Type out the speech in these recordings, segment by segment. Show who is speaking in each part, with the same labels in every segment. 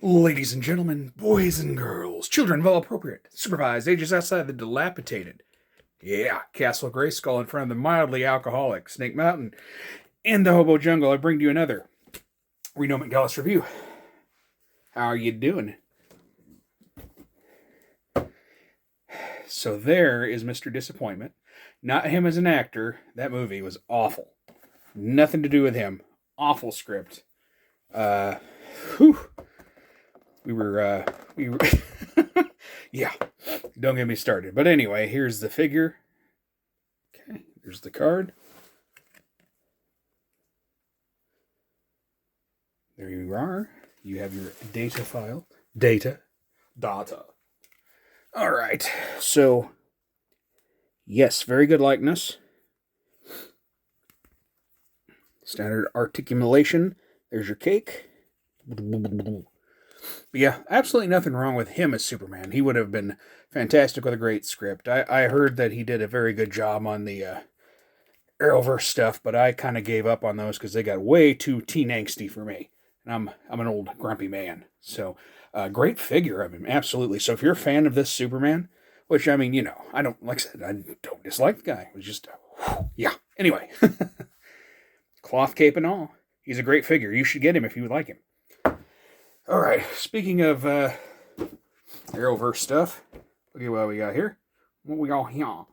Speaker 1: Ladies and gentlemen, boys and girls, children of all appropriate, supervised ages outside the dilapidated, Castle Grayskull in front of the mildly alcoholic Snake Mountain and the Hobo Jungle, I bring to you another Reno McDallas Review. How are you doing? So there is Mr. Disappointment. Not him as an actor. That movie was awful. Nothing to do with him. Awful script. Whew. We were, yeah, don't get me started. But anyway, here's the figure. Okay, here's the card. There you are. You have your data file. Data. All right, so, yes, very good likeness. Standard articulation. There's your cake. But yeah, absolutely nothing wrong with him as Superman. He would have been fantastic with a great script. I heard that he did a very good job on the Arrowverse stuff, but I kind of gave up on those because they got way too teen angsty for me. And I'm an old grumpy man. So, great figure of him, absolutely. So if you're a fan of this Superman, which, I mean, you know, I don't, like I said, I don't dislike the guy. It was just, yeah. Anyway, cloth cape and all. He's a great figure. You should get him if you would like him. All right, speaking of Arrowverse stuff, look at what we got here. What we got here?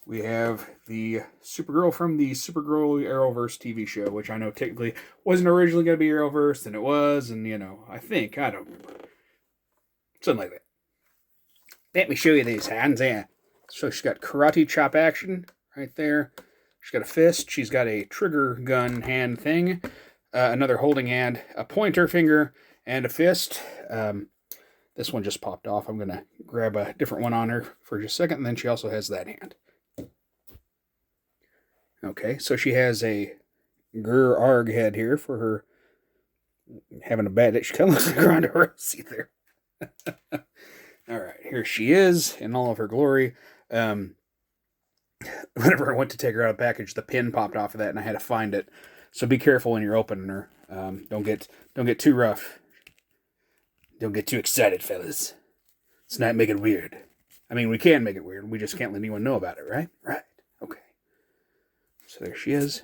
Speaker 1: We have the Supergirl from the Supergirl Arrowverse TV show, which I know technically wasn't originally going to be Arrowverse, and it was, and, you know, I don't know. Something like that. Let me show you these hands there. So she's got karate chop action right there. She's got a fist. She's got a trigger gun hand thing. Another holding hand, a pointer finger, and a fist. This one just popped off. I'm going to grab a different one on her for just a second, and then she also has that hand. Okay, so she has a Arg head here for her having a bad itch. She kind of looks like Ronda Rousey there. All right, here she is in all of her glory. Whenever I went to take her out of the package, the pin popped off of that, and I had to find it. So be careful when you're opening her. Don't get too rough. Don't get too excited, fellas. Let's not make it weird. I mean, we can make it weird. We just can't let anyone know about it, right? Right. Okay. So there she is.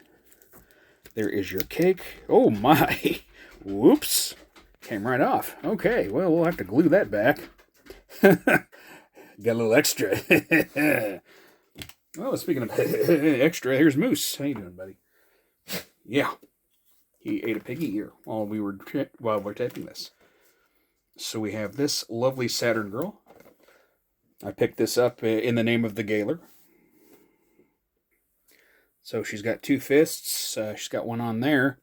Speaker 1: There is your cake. Oh, my. Whoops. Came right off. Okay. Well, we'll have to glue that back. Got a little extra. Well, speaking of extra, here's Moose. How you doing, buddy? Yeah, he ate a piggy ear while we're taping this. So we have this lovely Saturn girl. I picked this up in the name of the Galer. So she's got two fists. She's got one on there.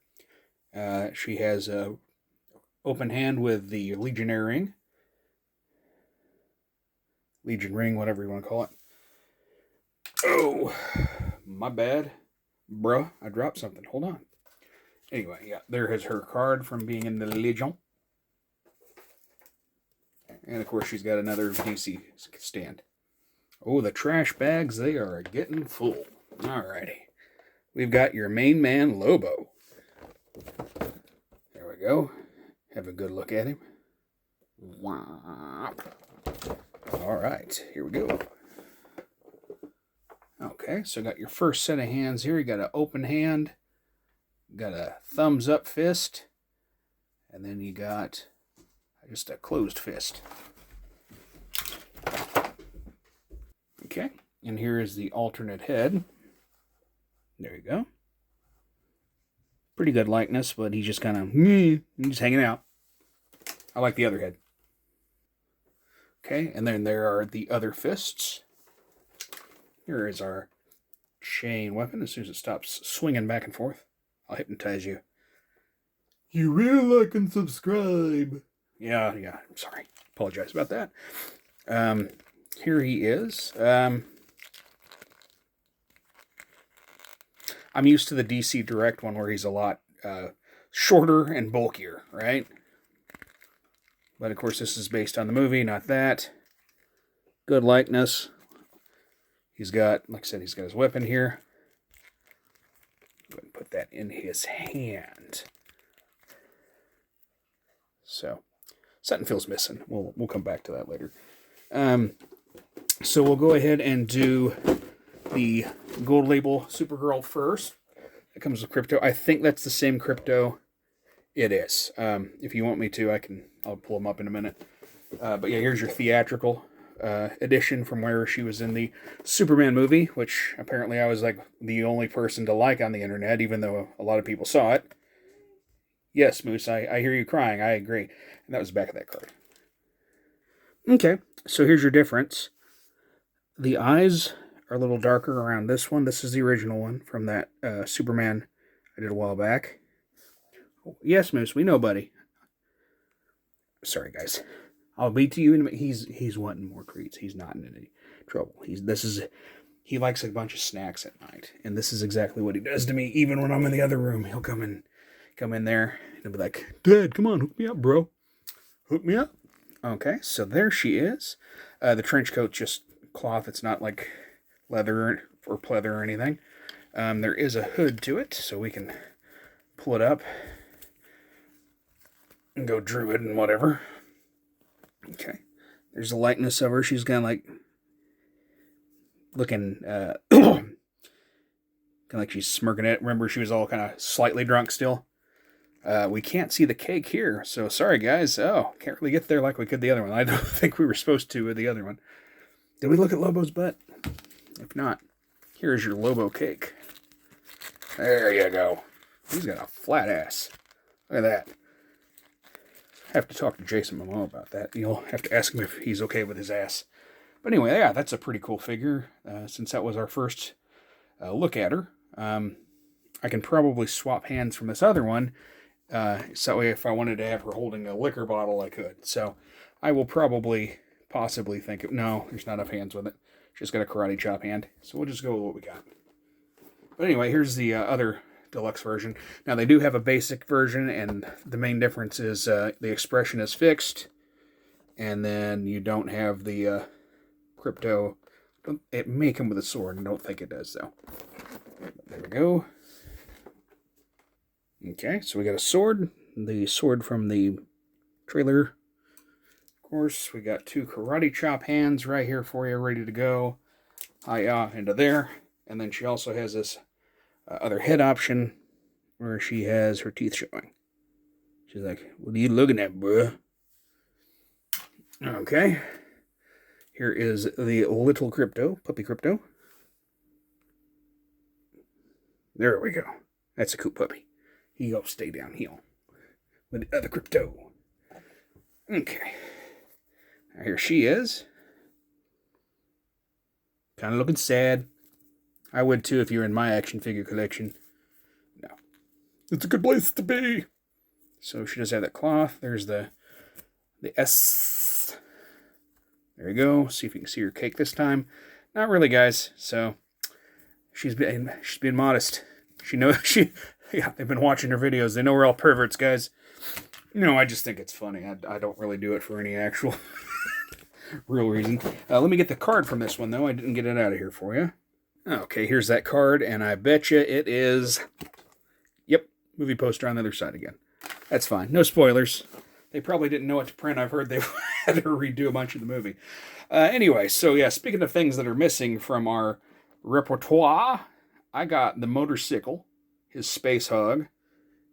Speaker 1: She has a open hand with the Legionnaire ring. Legion ring, whatever you want to call it. Oh, my bad. Bruh, I dropped something. Hold on. Anyway, yeah, there is her card from being in the Legion. And, of course, she's got another DC stand. Oh, the trash bags, they are getting full. Alrighty. We've got your main man, Lobo. There we go. Have a good look at him. Alright, here we go. Okay, so got your first set of hands here. You got an open hand, got a thumbs up fist, and then you got just a closed fist. Okay, and here is the alternate head. There you go. Pretty good likeness, but he's just kind of just hanging out. I like the other head. Okay, and then there are the other fists. Here is our chain weapon. As soon as it stops swinging back and forth, I'll hypnotize you. You really like and subscribe. Yeah, I'm sorry. Apologize about that. Here he is. I'm used to the DC Direct one where he's a lot shorter and bulkier, right? But, of course, this is based on the movie, not that. Good likeness. He's got, like I said, he's got his weapon here. Go ahead and put that in his hand. So something feels missing. We'll come back to that later. So we'll go ahead and do the gold label Supergirl first. It comes with crypto. I think that's the same crypto. It is. If you want me to, I'll pull them up in a minute. But yeah, here's your theatrical edition from where she was in the Superman movie, which apparently I was like the only person to like on the internet, even though a lot of people saw it. Yes, Moose, I hear you crying. I agree. And that was the back of that card. Okay, so here's your difference. The eyes are a little darker around this one. This is the original one from that Superman I did a while back. Oh, yes, Moose, we know, buddy. Sorry, guys. I'll beat to you in a minute. He's wanting more treats. He's not in any trouble. He likes a bunch of snacks at night, and this is exactly what he does to me. Even when I'm in the other room, he'll come in there and he'll be like, "Dad, come on, hook me up, bro. Hook me up." Okay, so there she is. The trench coat's just cloth. It's not like leather or pleather or anything. There is a hood to it, so we can pull it up and go druid and whatever. Okay, there's a likeness of her. She's kind of like looking, kind of like she's smirking at it. Remember, she was all kind of slightly drunk still. We can't see the cake here, so sorry, guys. Oh, can't really get there like we could the other one. I don't think we were supposed to with the other one. Did we look at Lobo's butt? If not, here's your Lobo cake. There you go. He's got a flat ass. Look at that. I have to talk to Jason Momoa about that. You'll have to ask him if he's okay with his ass. But anyway, yeah, that's a pretty cool figure. Since that was our first look at her, I can probably swap hands from this other one. So that way, if I wanted to have her holding a liquor bottle, I could. So I will possibly think of... No, there's not enough hands with it. She's got a karate chop hand. So we'll just go with what we got. But anyway, here's the other deluxe version. Now, they do have a basic version, and the main difference is the expression is fixed, and then you don't have the crypto. It may come with a sword. I don't think it does, though. There we go. Okay, so we got a sword. The sword from the trailer. Of course, we got two karate chop hands right here for you, ready to go. Hi-ya, into there. And then she also has this other head option where she has her teeth showing. She's like, "What are you looking at, bruh?" Okay. Here is the little crypto, puppy crypto. There we go. That's a cool puppy. He'll stay downhill with the other crypto. Okay. Now here she is. Kind of looking sad. I would too if you were in my action figure collection. No. It's a good place to be. So she does have that cloth. There's the S. There you go. See if you can see her cake this time. Not really, guys. So she's being modest. Yeah, they've been watching her videos. They know we're all perverts, guys. No, I just think it's funny. I don't really do it for any actual real reason. Let me get the card from this one, though. I didn't get it out of here for you. Okay, here's that card, and I bet you it is... Yep, movie poster on the other side again. That's fine. No spoilers. They probably didn't know what to print. I've heard they had to redo a bunch of the movie. Anyway, so yeah, speaking of things that are missing from our repertoire, I got the motorcycle, his space hug,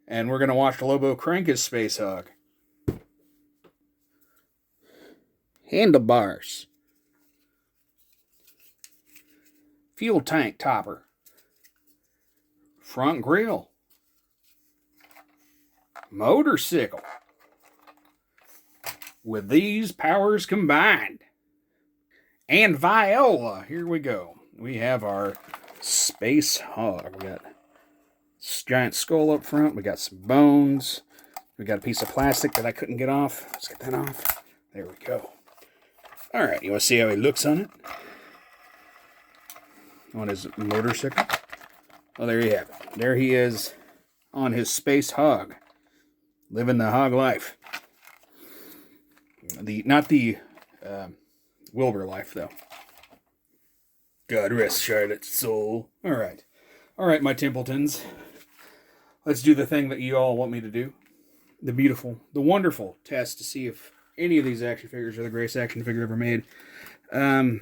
Speaker 1: and we're going to watch Lobo crank his space hug. Handlebars. Fuel tank topper. Front grille. Motorcycle. With these powers combined. And Viola. Here we go. We have our space hog. We got this giant skull up front. We got some bones. We got a piece of plastic that I couldn't get off. Let's get that off. There we go. Alright, you want to see how he looks on it? On his motorcycle. Well, there you have it. There he is on his space hog. Living the hog life. Not the Wilbur life, though. God rest Charlotte's soul. Alright, my Templetons. Let's do the thing that you all want me to do. the beautiful, the wonderful test to see if any of these action figures are the greatest action figure ever made. Did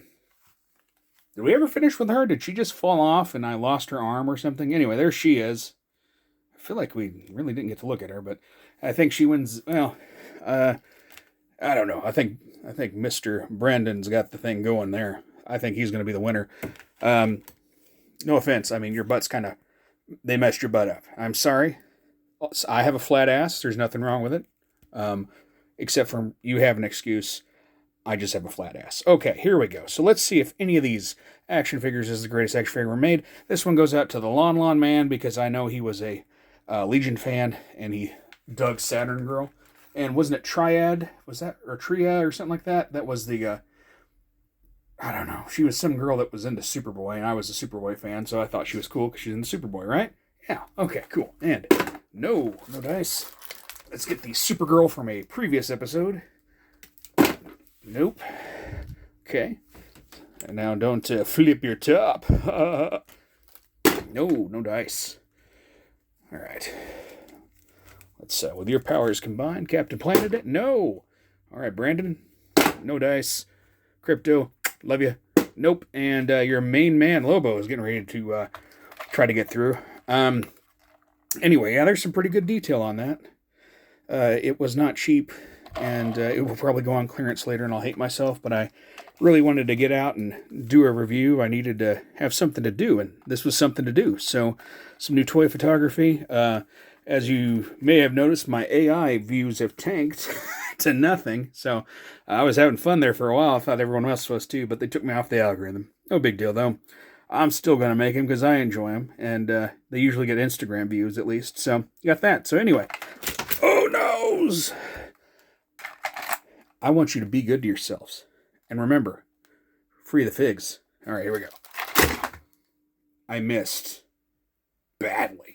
Speaker 1: we ever finish with her? Did she just fall off and I lost her arm or something? Anyway, there she is. I feel like we really didn't get to look at her, but I think she wins. Well, I don't know. I think Mr. Brandon's got the thing going there. I think he's going to be the winner. No offense. I mean, your butt's kind of, they messed your butt up. I'm sorry. I have a flat ass. There's nothing wrong with it. Except for you have an excuse. I just have a flat ass. Okay, here we go. So let's see if any of these action figures is the greatest action figure ever made. This one goes out to the Lon Man because I know he was a Legion fan and he dug Saturn Girl. And wasn't it Triad? Was that, or Tria or something like that? That was the, I don't know. She was some girl that was into Superboy and I was a Superboy fan, so I thought she was cool because she's into Superboy, right? Yeah, okay, cool. And no dice. Let's get the Supergirl from a previous episode. Nope. Okay. And now don't flip your top. No dice. All right. Let's, with your powers combined, Captain Planet it? No. All right, Brandon. No dice. Crypto. Love you. Nope. And your main man, Lobo, is getting ready to try to get through. Anyway, yeah, there's some pretty good detail on that. It was not cheap. And it will probably go on clearance later and I'll hate myself, but I really wanted to get out and do a review. I needed to have something to do, and this was something to do. So, some new toy photography. As you may have noticed, my AI views have tanked to nothing. So, I was having fun there for a while. I thought everyone else was too, but they took me off the algorithm. No big deal, though. I'm still going to make them because I enjoy them, and they usually get Instagram views at least. So, you got that. So, anyway. Oh, noes! I want you to be good to yourselves. And remember, free the figs. All right, here we go. I missed badly.